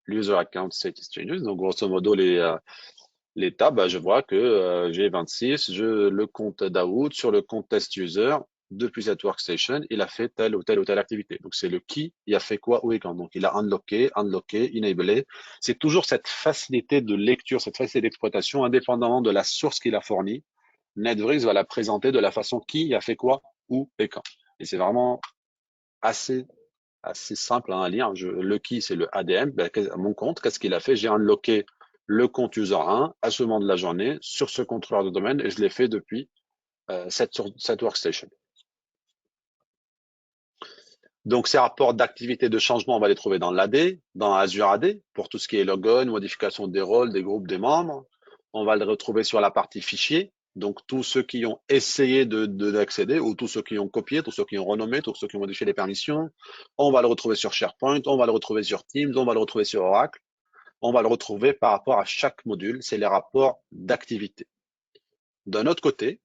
user account status changes. Donc, grosso modo, les tabs, je vois que j'ai 26, le compte Daoud sur le compte test user depuis cette workstation, il a fait telle ou telle ou telle activité. Donc, c'est le qui, il a fait quoi, où et quand. Donc, il a unlocké, enablé. C'est toujours cette facilité de lecture, cette facilité d'exploitation, indépendamment de la source qu'il a fournie. Netwrix va la présenter de la façon qui a fait quoi, où et quand. Et c'est vraiment assez simple à lire. Le qui, c'est le ADM. Mon compte, qu'est-ce qu'il a fait? J'ai unlocké le compte user 1 à ce moment de la journée sur ce contrôleur de domaine et je l'ai fait depuis cette workstation. Donc, ces rapports d'activité de changement, on va les trouver dans l'AD, dans Azure AD, pour tout ce qui est logon, modification des rôles, des groupes, des membres. On va le retrouver sur la partie fichier. Donc, tous ceux qui ont essayé d'accéder, ou tous ceux qui ont copié, tous ceux qui ont renommé, tous ceux qui ont modifié les permissions. On va le retrouver sur SharePoint, on va le retrouver sur Teams, on va le retrouver sur Oracle. On va le retrouver par rapport à chaque module. C'est les rapports d'activité. D'un autre côté,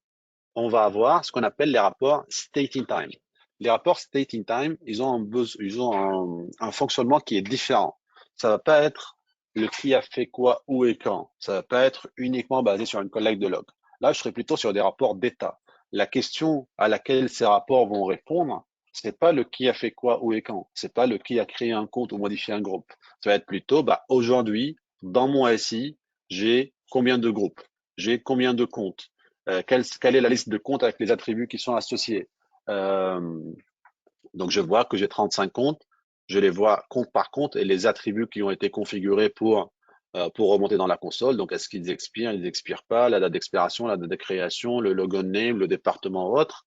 on va avoir ce qu'on appelle les rapports state in time. Les rapports state in time, ils ont un fonctionnement qui est différent. Ça va pas être le qui a fait quoi, où et quand. Ça va pas être uniquement basé sur une collecte de log. Là, je serai plutôt sur des rapports d'état. La question à laquelle ces rapports vont répondre, c'est pas le qui a fait quoi, où et quand. C'est pas le qui a créé un compte ou modifié un groupe. Ça va être plutôt, aujourd'hui, dans mon SI, j'ai combien de groupes? J'ai combien de comptes? Quelle est la liste de comptes avec les attributs qui sont associés. Donc, je vois que j'ai 35 comptes, je les vois compte par compte et les attributs qui ont été configurés pour remonter dans la console. Donc, est-ce qu'ils expirent, ils n'expirent pas, la date d'expiration, la date de création, le logon name, le département ou autre.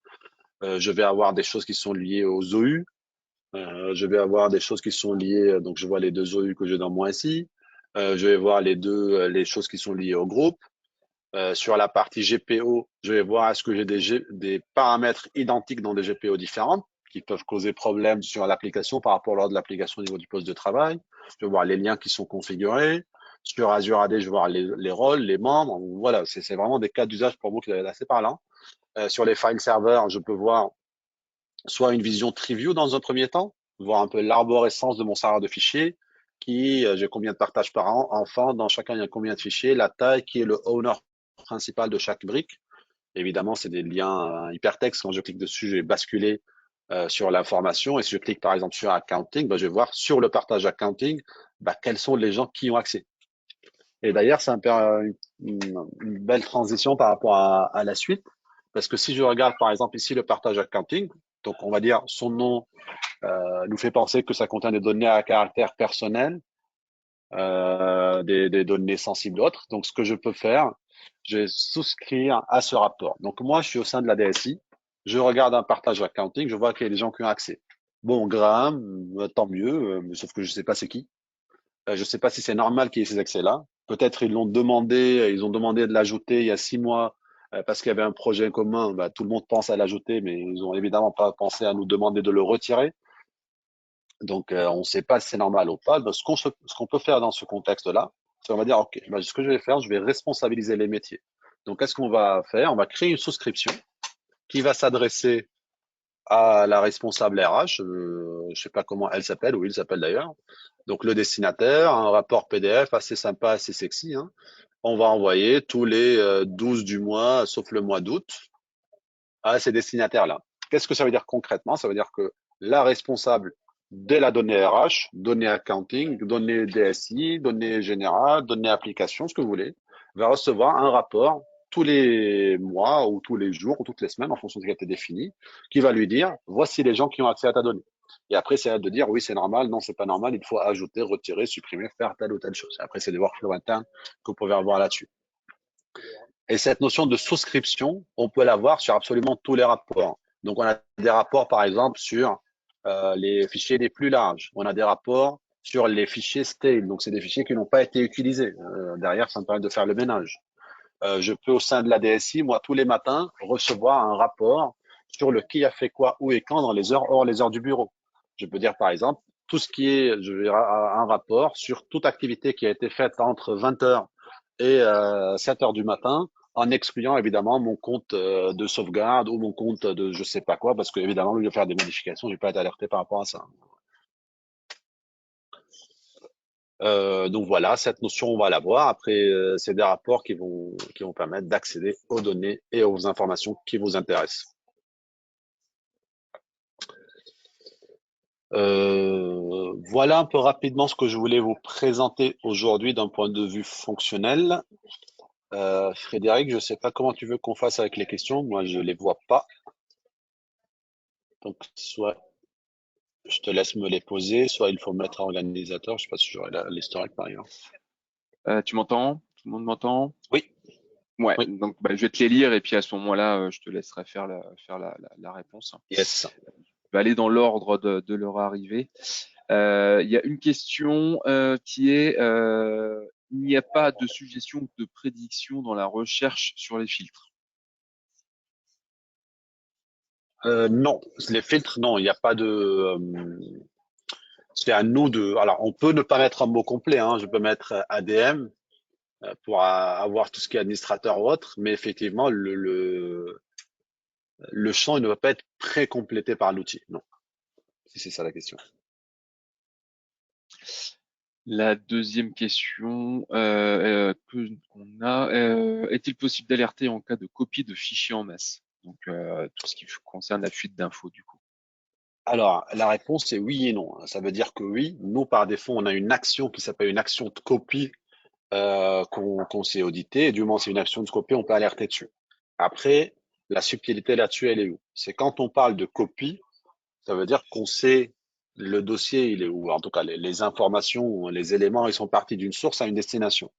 Je vais avoir des choses qui sont liées aux OU. Je vais avoir des choses qui sont liées, donc je vois les deux OU que j'ai dans mon SI. Je vais voir les choses qui sont liées au groupe. Sur la partie GPO, je vais voir est-ce que j'ai des paramètres identiques dans des GPO différentes qui peuvent causer problème sur l'application par rapport lors de l'application au niveau du poste de travail. Je vais voir les liens qui sont configurés. Sur Azure AD, je vais voir les rôles, les membres. Voilà, c'est vraiment des cas d'usage pour moi qui sont assez parlants. Sur les file servers, je peux voir soit une vision TreeView dans un premier temps, voir un peu l'arborescence de mon serveur de fichiers, j'ai combien de partages par an, enfin, dans chacun, il y a combien de fichiers, la taille, qui est le owner principal de chaque brique. Évidemment, c'est des liens hypertextes. Quand je clique dessus, je vais basculer sur l'information. Et si je clique par exemple sur accounting, je vais voir sur le partage accounting, quels sont les gens qui ont accès. Et d'ailleurs, c'est une belle transition par rapport à la suite. Parce que si je regarde par exemple ici le partage accounting, donc on va dire son nom nous fait penser que ça contient des données à caractère personnel, des données sensibles d'autres. Donc ce que je peux faire, je vais souscrire à ce rapport. Donc moi, je suis au sein de la DSI, je regarde un partage accounting, je vois qu'il y a des gens qui ont accès. Bon, Graham, tant mieux, sauf que je sais pas c'est qui. Je sais pas si c'est normal qu'il y ait ces accès-là. Peut-être ils ont demandé de l'ajouter il y a 6 mois parce qu'il y avait un projet commun. Tout le monde pense à l'ajouter, mais ils ont évidemment pas pensé à nous demander de le retirer. Donc, on ne sait pas si c'est normal ou pas. Ce qu'on peut faire dans ce contexte-là, c'est on va dire, OK, ce que je vais faire, je vais responsabiliser les métiers. Donc, qu'est-ce qu'on va faire? On va créer une souscription qui va s'adresser à la responsable RH. Je sais pas comment elle s'appelle ou il s'appelle d'ailleurs. Donc, le destinataire, un rapport PDF assez sympa, assez sexy, hein. On va envoyer tous les 12 du mois, sauf le mois d'août, à ces destinataires-là. Qu'est-ce que ça veut dire concrètement? Ça veut dire que la responsable de la donnée RH, donnée accounting, donnée DSI, donnée générale, donnée application, ce que vous voulez, va recevoir un rapport tous les mois ou tous les jours ou toutes les semaines en fonction de ce qui a été défini, qui va lui dire voici les gens qui ont accès à ta donnée. Et après, c'est à elle de dire oui, c'est normal, non, c'est pas normal, il faut ajouter, retirer, supprimer, faire telle ou telle chose. Après, c'est des workflows internes que vous pouvez avoir là-dessus. Et cette notion de souscription, on peut l'avoir sur absolument tous les rapports. Donc, on a des rapports, par exemple, sur les fichiers les plus larges. On a des rapports sur les fichiers stale. Donc, c'est des fichiers qui n'ont pas été utilisés. Derrière, ça me permet de faire le ménage. Je peux, au sein de la DSI, moi, tous les matins, recevoir un rapport sur le qui a fait quoi, où et quand dans les heures hors les heures du bureau. Je peux dire, par exemple, tout ce qui est, je vais un rapport sur toute activité qui a été faite entre 20 heures et 7 heures du matin, en excluant évidemment mon compte de sauvegarde ou mon compte de je sais pas quoi, parce que évidemment, lui, il va faire des modifications, je vais pas être alerté par rapport à ça. Donc voilà, cette notion, on va la voir. Après, c'est des rapports qui vont permettre d'accéder aux données et aux informations qui vous intéressent. Voilà un peu rapidement ce que je voulais vous présenter aujourd'hui d'un point de vue fonctionnel. Frédéric, je ne sais pas comment tu veux qu'on fasse avec les questions. Moi, je les vois pas. Donc, soit je te laisse me les poser, soit il faut mettre un organisateur. Je sais pas si j'aurai l'historique par exemple. Tu m'entends? Tout le monde m'entend? Oui, Ouais, oui, donc je vais te les lire et puis à ce moment-là, je te laisserai faire la réponse. yes. vais aller dans l'ordre de leur arrivée. Il y a une question qui est il n'y a pas de suggestion ou de prédiction dans la recherche sur les filtres. Non, les filtres, non, il n'y a pas de. C'est à nous de. Alors, on peut ne pas mettre un mot complet. Hein. Je peux mettre ADM pour avoir tout ce qui est administrateur ou autre, mais effectivement, le champ il ne va pas être pré-complété par l'outil. Non, si c'est ça la question. La deuxième question qu'on a, est-il possible d'alerter en cas de copie de fichiers en masse? Donc tout ce qui concerne la fuite d'infos du coup. Alors, la réponse est oui et non. Ça veut dire que oui, nous, par défaut, on a une action qui s'appelle une action de copie qu'on s'est audité. Et du moment où c'est une action de copie, on peut alerter dessus. Après, la subtilité là-dessus, elle est où? C'est quand on parle de copie, ça veut dire qu'on sait le dossier, il est où? En tout cas, les informations, les éléments, ils sont partis d'une source à une destination.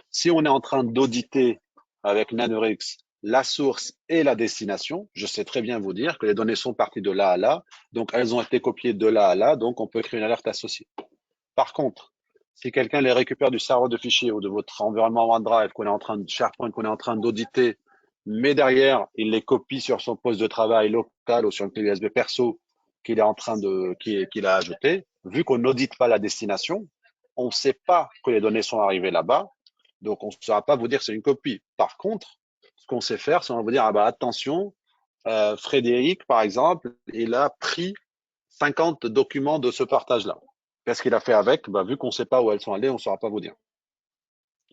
Si on est en train d'auditer avec Nanorix la source et la destination, je sais très bien vous dire que les données sont parties de là à là, donc elles ont été copiées de là à là, donc on peut créer une alerte associée. Par contre, si quelqu'un les récupère du serveur de fichiers ou de votre environnement OneDrive qu'on est en train de SharePoint qu'on est en train d'auditer, mais derrière il les copie sur son poste de travail local ou sur une clé USB perso qu'il est en train de qu'il a ajouté, vu qu'on n'audite pas la destination, on ne sait pas que les données sont arrivées là-bas, donc on ne saura pas vous dire que c'est une copie. Par contre, ce qu'on sait faire, c'est on va vous dire ah bah attention, Frédéric par exemple, il a pris 50 documents de ce partage-là. Qu'est-ce qu'il a fait avec? Bah, vu qu'on ne sait pas où elles sont allées, on ne saura pas vous dire.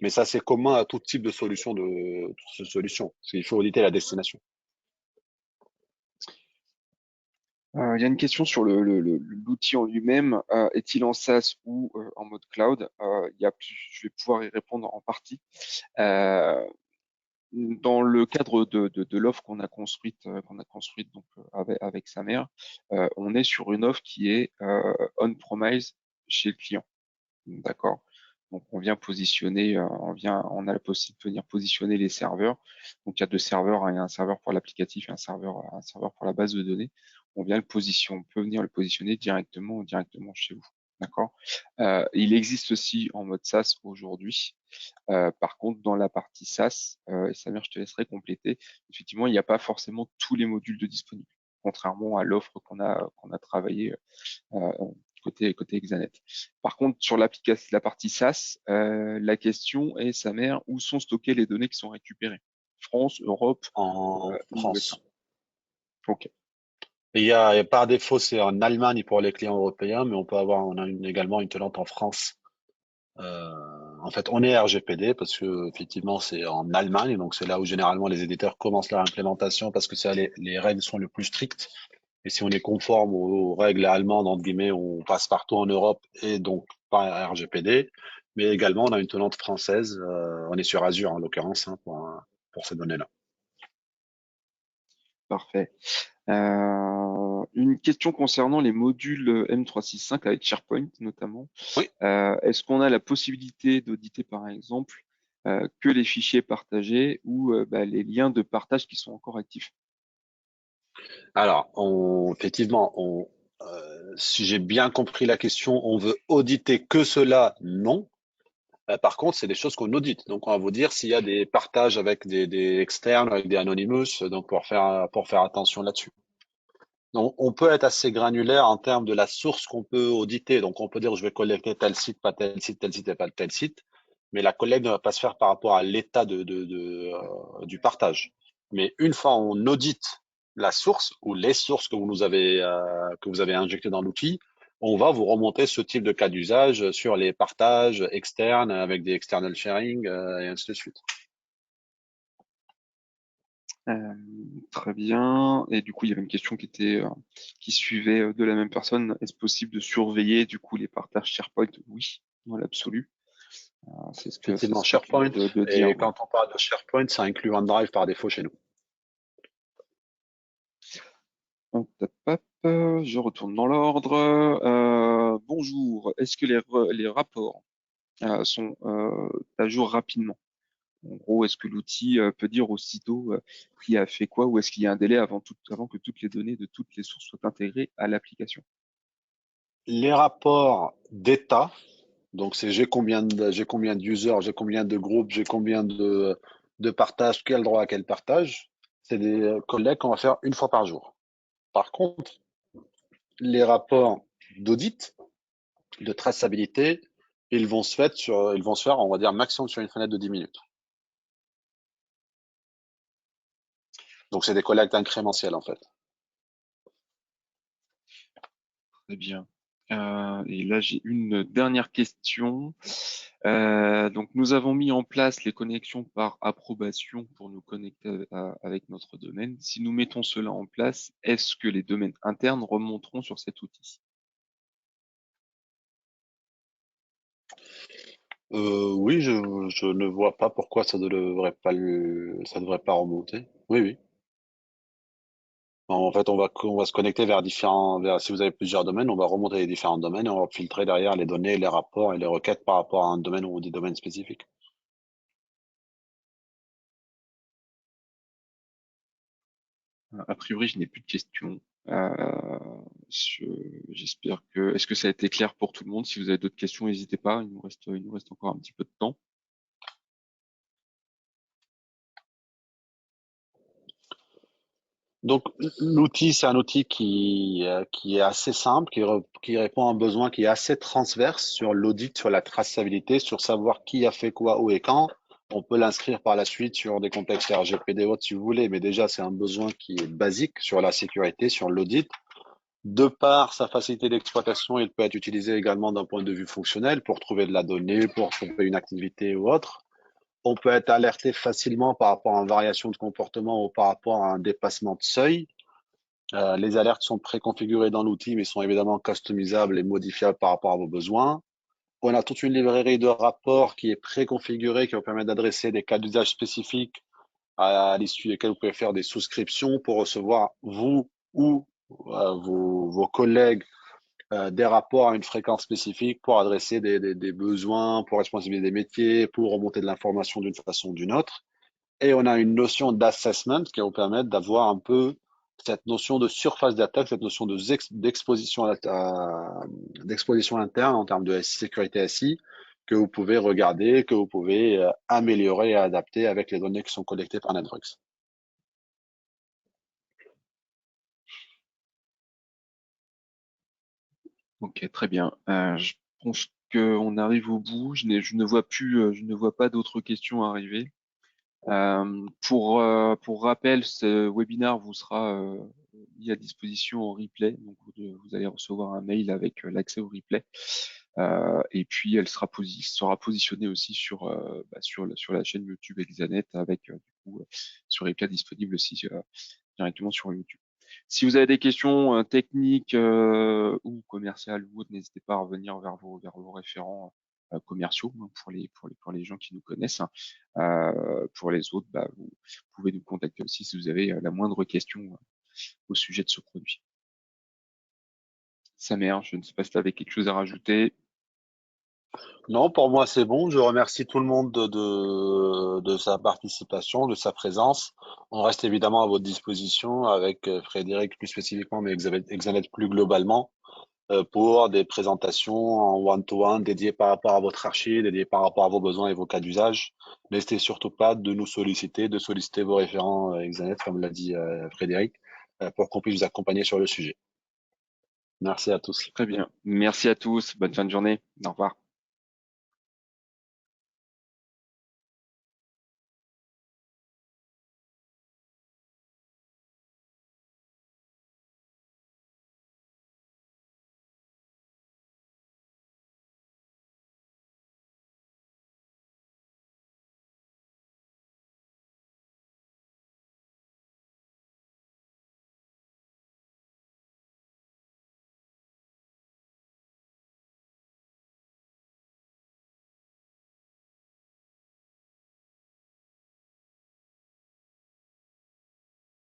Mais ça, c'est commun à tout type de solution. Parce qu'il faut auditer la destination. Il y a une question sur l'outil en lui-même. Est-il en SaaS ou en mode cloud? Je vais pouvoir y répondre en partie. Dans le cadre de l'offre qu'on a construite donc avec sa mère, on est sur une offre qui est on-premise chez le client. D'accord. Donc on vient positionner, on a la possibilité de venir positionner les serveurs. Donc il y a deux serveurs, hein, il y a un serveur pour l'applicatif et un serveur pour la base de données. On peut venir le positionner directement chez vous. D'accord. Il existe aussi en mode SaaS aujourd'hui. Par contre, dans la partie SaaS, et Samir, je te laisserai compléter. Effectivement, il n'y a pas forcément tous les modules de disponibles, contrairement à l'offre qu'on a travaillé euh, côté Exanet. Par contre, sur l'application, la partie SaaS, la question est, sa mère, où sont stockées les données qui sont récupérées? France, Europe En ou USA? France. Ok. Par défaut, c'est en Allemagne pour les clients européens, mais on a également une tenante en France. Euh, En fait, on est RGPD parce que effectivement, c'est en Allemagne, donc c'est là où généralement les éditeurs commencent leur implémentation parce que ça, les règles sont les plus strictes. Et si on est conforme aux règles allemandes, entre guillemets, on passe partout en Europe et donc par RGPD. Mais également, on a une tenante française. On est sur Azure en l'occurrence hein, pour ces données-là. Parfait. Une question concernant les modules M365 avec SharePoint notamment. Oui. Est-ce qu'on a la possibilité d'auditer par exemple que les fichiers partagés ou les liens de partage qui sont encore actifs? Alors, effectivement, si j'ai bien compris la question, on veut auditer que cela? Non. Par contre, c'est des choses qu'on audite. Donc, on va vous dire s'il y a des partages avec des externes, avec des Anonymous, donc pour faire attention là-dessus. Donc, on peut être assez granulaire en termes de la source qu'on peut auditer. Donc, on peut dire je vais collecter tel site, pas tel site et pas tel site. Mais la collecte ne va pas se faire par rapport à l'état du partage. Mais une fois on audite la source ou les sources que vous avez injectées dans l'outil, on va vous remonter ce type de cas d'usage sur les partages externes avec des external sharing et ainsi de suite. Euh, Très bien. Et du coup, il y avait une question qui suivait de la même personne. Est-ce possible de surveiller du coup les partages SharePoint? Oui, dans l'absolu. C'est Effectivement, ce que tu viens SharePoint. de dire. Et quand on parle de SharePoint, ça inclut OneDrive par défaut chez nous. Hop, hop, hop, je retourne dans l'ordre. Bonjour. Est-ce que les rapports sont à jour rapidement? En gros, est-ce que l'outil peut dire aussitôt qui a fait quoi, ou est-ce qu'il y a un délai avant que toutes les données de toutes les sources soient intégrées à l'application? Les rapports d'état, donc c'est j'ai combien d'users, j'ai combien de groupes, j'ai combien de partages, quel droit à quel partage, c'est des collègues qu'on va faire une fois par jour. Par contre, les rapports d'audit, de traçabilité, ils vont se faire, on va dire, maximum sur une fenêtre de 10 minutes. Donc, c'est des collectes incrémentielles, en fait. Très bien. Et là, j'ai une dernière question. Donc, nous avons mis en place les connexions par approbation pour nous connecter avec notre domaine. Si nous mettons cela en place, est-ce que les domaines internes remonteront sur cet outil? Oui, je ne vois pas pourquoi ça devrait pas remonter. Oui, oui. En fait, on va se connecter si vous avez plusieurs domaines, on va remonter les différents domaines et on va filtrer derrière les données, les rapports et les requêtes par rapport à un domaine ou des domaines spécifiques. A priori, je n'ai plus de questions. Je- J'espère que. Est-ce que ça a été clair pour tout le monde? Si vous avez d'autres questions, n'hésitez pas. Il nous reste encore un petit peu de temps. Donc, l'outil, c'est un outil qui est assez simple, qui répond à un besoin qui est assez transverse sur l'audit, sur la traçabilité, sur savoir qui a fait quoi, où et quand. On peut l'inscrire par la suite sur des contextes RGPD ou autres si vous voulez, mais déjà, c'est un besoin qui est basique sur la sécurité, sur l'audit. De par sa facilité d'exploitation, il peut être utilisé également d'un point de vue fonctionnel pour trouver de la donnée, pour trouver une activité ou autre. On peut être alerté facilement par rapport à une variation de comportement ou par rapport à un dépassement de seuil. Les alertes sont préconfigurées dans l'outil, mais sont évidemment customisables et modifiables par rapport à vos besoins. On a toute une librairie de rapports qui est préconfigurée, qui vous permet d'adresser des cas d'usage spécifiques à l'issue desquels vous pouvez faire des souscriptions pour recevoir, vous ou vos collègues, des rapports à une fréquence spécifique pour adresser des besoins, pour responsabiliser des métiers, pour remonter de l'information d'une façon ou d'une autre. Et on a une notion d'assessment qui va vous permettre d'avoir un peu cette notion de surface d'attaque, cette notion d'exposition interne en termes de sécurité SI que vous pouvez regarder, que vous pouvez améliorer et adapter avec les données qui sont collectées par Networks. Ok, très bien. Je pense qu'on arrive au bout. Je ne vois plus, je ne vois pas d'autres questions arriver. Pour rappel, ce webinaire vous sera mis à disposition en replay. Donc, vous allez recevoir un mail avec l'accès au replay. Et puis, elle sera positionnée aussi sur la chaîne YouTube Exanet avec du coup, ce replay disponible aussi directement sur YouTube. Si vous avez des questions techniques ou commerciales ou autres, n'hésitez pas à revenir vers vos référents commerciaux hein, pour les gens qui nous connaissent. Pour les autres, vous pouvez nous contacter aussi si vous avez la moindre question au sujet de ce produit. Samer, je ne sais pas si tu avais quelque chose à rajouter. Non, pour moi, c'est bon. Je remercie tout le monde de sa participation, de sa présence. On reste évidemment à votre disposition avec Frédéric plus spécifiquement, mais Exanet plus globalement, pour des présentations en one-to-one dédiées par rapport à votre archi, dédiées par rapport à vos besoins et vos cas d'usage. N'hésitez surtout pas de nous solliciter, de solliciter vos référents Exanet, comme l'a dit Frédéric, pour qu'on puisse vous accompagner sur le sujet. Merci à tous. Très bien. Merci à tous. Bonne fin de journée. Au revoir.